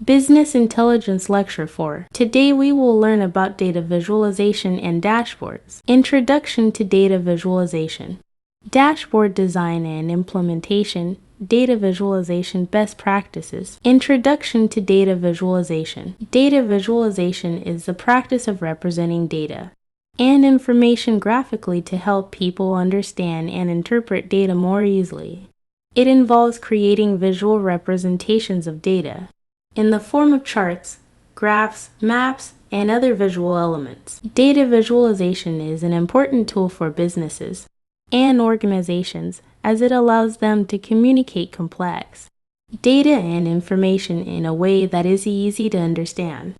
Business Intelligence Lecture 4. Today we will learn about data visualization and dashboards. Introduction to data visualization. Dashboard design and implementation. Data visualization best practices. Introduction to data visualization. Data visualization is the practice of representing data and information graphically to help people understand and interpret data more easily. It involves creating visual representations of data in the form of charts, graphs, maps, and other visual elements. Data visualization is an important tool for businesses and organizations as it allows them to communicate complex data and information in a way that is easy to understand.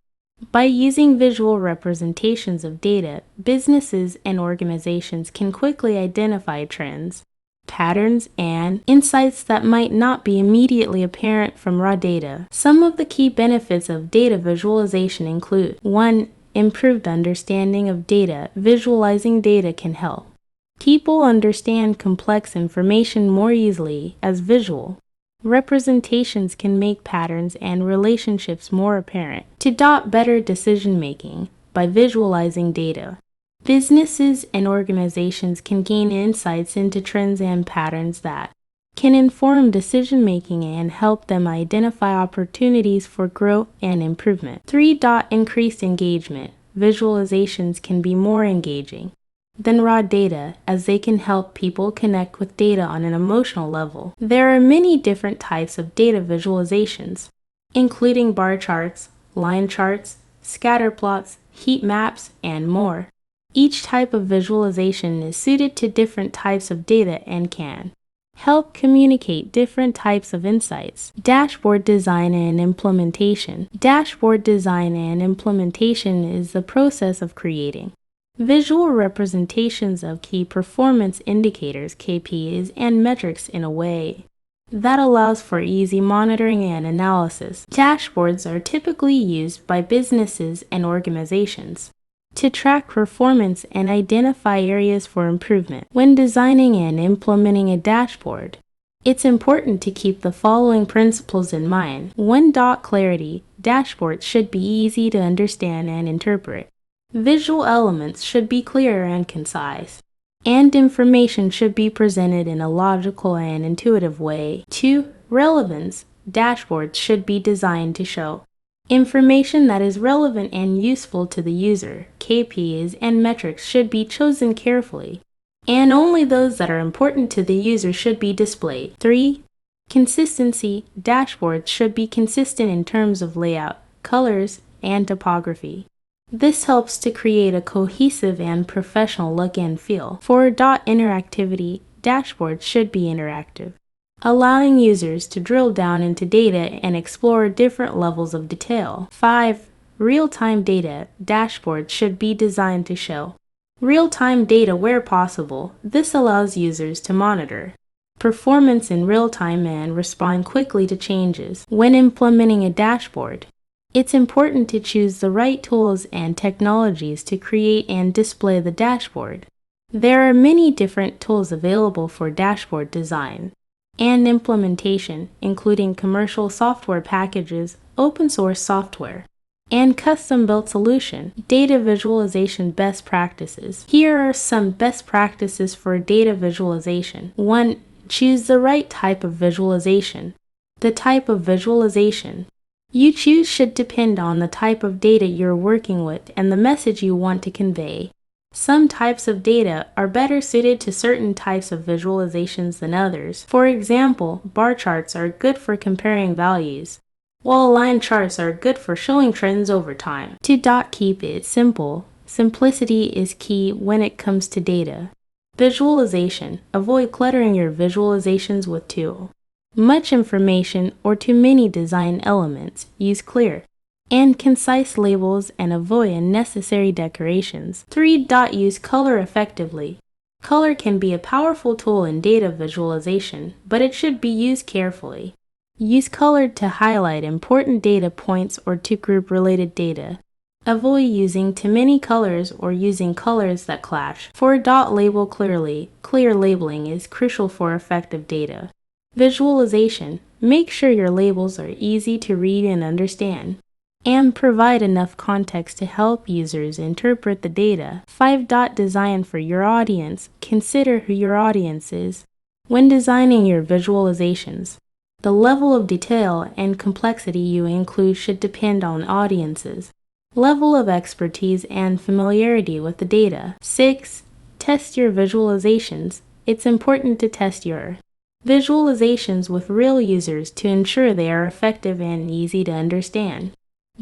By using visual representations of data, businesses and organizations can quickly identify trends, patterns, and insights that might not be immediately apparent from raw data. Some of the key benefits of data visualization include 1. Improved understanding of data. Visualizing data can help people understand complex information more easily as visual representations can make patterns and relationships more apparent. To adopt better decision-making by visualizing data, businesses and organizations can gain insights into trends and patterns that can inform decision-making and help them identify opportunities for growth and improvement. 3. Increased engagement. Visualizations can be more engaging than raw data as they can help people connect with data on an emotional level. There are many different types of data visualizations, including bar charts, line charts, scatter plots, heat maps, and more. Each type of visualization is suited to different types of data and can help communicate different types of insights. Dashboard design and implementation. Dashboard design and implementation is the process of creating visual representations of key performance indicators, KPIs, and metrics in a way that allows for easy monitoring and analysis. Dashboards are typically used by businesses and organizations to track performance and identify areas for improvement. When designing and implementing a dashboard, it's important to keep the following principles in mind. 1. Clarity. Dashboards should be easy to understand and interpret. Visual elements should be clear and concise, and information should be presented in a logical and intuitive way. 2. Relevance. Dashboards should be designed to show information that is relevant and useful to the user. KPIs and metrics should be chosen carefully, and only those that are important to the user should be displayed. 3. Consistency. Dashboards should be consistent in terms of layout, colors, and topography. This helps to create a cohesive and professional look and feel. 4. Interactivity. Dashboards should be interactive, allowing users to drill down into data and explore different levels of detail. 5. Real-time data. Dashboards should be designed to show real-time data where possible. This allows users to monitor performance in real time and respond quickly to changes. When implementing a dashboard, it's important to choose the right tools and technologies to create and display the dashboard. There are many different tools available for dashboard design and implementation, including commercial software packages, open source software, and custom-built solution. Data visualization best practices. Here are some best practices for data visualization. 1. Choose the right type of visualization. The type of visualization you choose should depend on the type of data you're working with and the message you want to convey. Some types of data are better suited to certain types of visualizations than others. For example, bar charts are good for comparing values, while line charts are good for showing trends over time. To keep it simple. Simplicity is key when it comes to data visualization. Avoid cluttering your visualizations with too much information or too many design elements. Use clear and concise labels and avoid unnecessary decorations. 3. Use color effectively. Color can be a powerful tool in data visualization, but it should be used carefully. Use color to highlight important data points or to group related data. Avoid using too many colors or using colors that clash. 4. Label clearly. Clear labeling is crucial for effective data visualization. Make sure your labels are easy to read and understand, and provide enough context to help users interpret the data. 5. Design for your audience. Consider who your audience is when designing your visualizations. The level of detail and complexity you include should depend on audiences, level of expertise, and familiarity with the data. 6. Test your visualizations. It's important to test your visualizations with real users to ensure they are effective and easy to understand.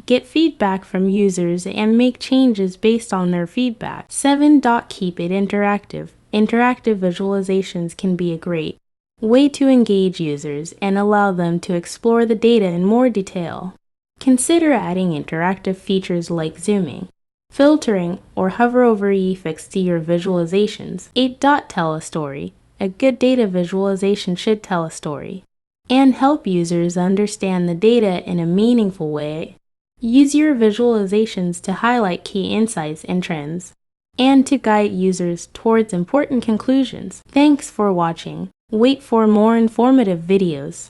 Get feedback from users and make changes based on their feedback. 7. Keep it interactive. Interactive visualizations can be a great way to engage users and allow them to explore the data in more detail. Consider adding interactive features like zooming, filtering, or hover over effects to your visualizations. 8. Tell a story. A good data visualization should tell a story and help users understand the data in a meaningful way. Use your visualizations to highlight key insights and trends, and to guide users towards important conclusions. Thanks for watching. Wait for more informative videos.